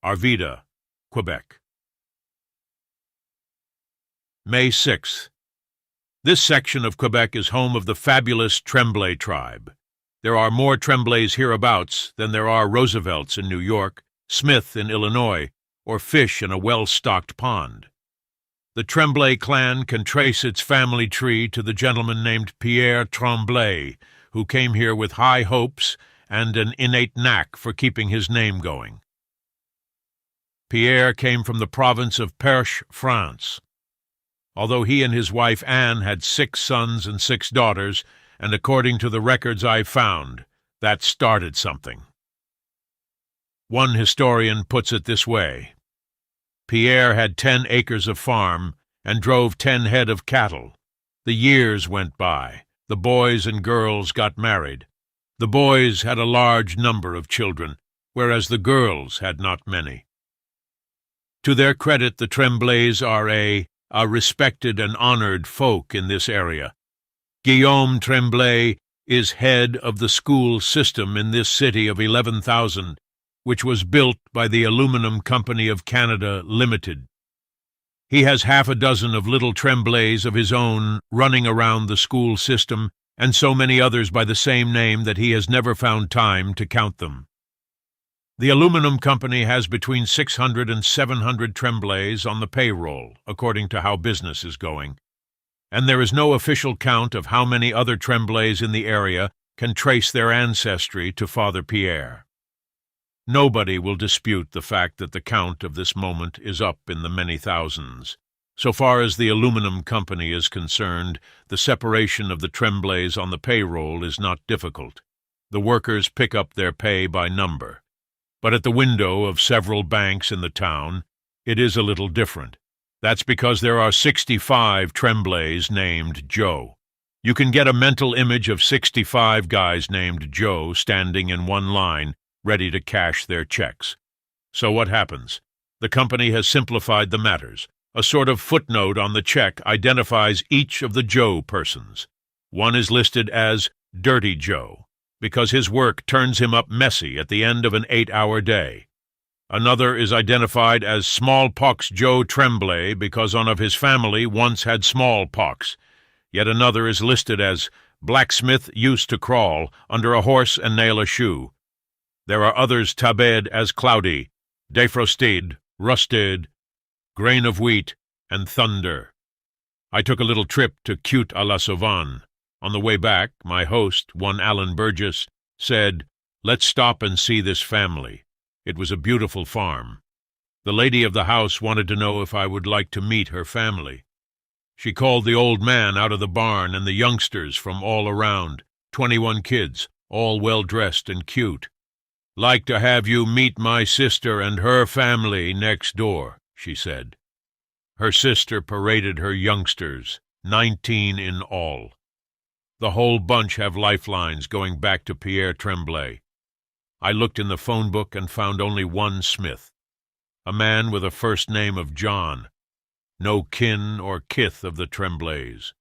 Arvida, Quebec. May 6th. This section of Quebec is home of the fabulous Tremblay tribe. There are more Tremblays hereabouts than there are Roosevelts in New York, Smith in Illinois, or fish in a well-stocked pond. The Tremblay clan can trace its family tree to the gentleman named Pierre Tremblay, who came here with high hopes and an innate knack for keeping his name going. Pierre came from the province of Perche, France. Although he and his wife Anne had 6 sons and 6 daughters, and according to the records I found, that started something. One historian puts it this way: Pierre had 10 acres of farm and drove 10 head of cattle. The years went by. The boys and girls got married. The boys had a large number of children, whereas the girls had not many. To their credit, the Tremblays are a respected and honored folk in this area. Guillaume Tremblay is head of the school system in this city of 11,000, which was built by the Aluminum Company of Canada Limited. He has half a dozen of little Tremblays of his own running around the school system, and so many others by the same name that he has never found time to count them. The Aluminum Company has between 600 and 700 Tremblays on the payroll, according to how business is going, and there is no official count of how many other Tremblays in the area can trace their ancestry to Father Pierre. Nobody will dispute the fact that the count of this moment is up in the many thousands. So far as the Aluminum Company is concerned, the separation of the Tremblays on the payroll is not difficult. The workers pick up their pay by number. But at the window of several banks in the town, it is a little different. That's because there are 65 Tremblays named Joe. You can get a mental image of 65 guys named Joe standing in one line, ready to cash their checks. So what happens? The company has simplified the matters. A sort of footnote on the check identifies each of the Joe persons. One is listed as Dirty Joe, because his work turns him up messy at the end of an 8-hour day. Another is identified as Smallpox Joe Tremblay because one of his family once had smallpox. Yet another is listed as Blacksmith used to crawl under a horse and nail a shoe. There are others tabed as Cloudy, Defrosted, Rusted, Grain of Wheat, and Thunder. I took a little trip to Cute à la Sauvane. On the way back, my host, one Alan Burgess, said, "Let's stop and see this family." It was a beautiful farm. The lady of the house wanted to know if I would like to meet her family. She called the old man out of the barn and the youngsters from all around, 21 kids, all well-dressed and cute. "Like to have you meet my sister and her family next door," she said. Her sister paraded her youngsters, 19 in all. The whole bunch have lifelines going back to Pierre Tremblay. I looked in the phone book and found only one Smith, a man with a first name of John, no kin or kith of the Tremblays.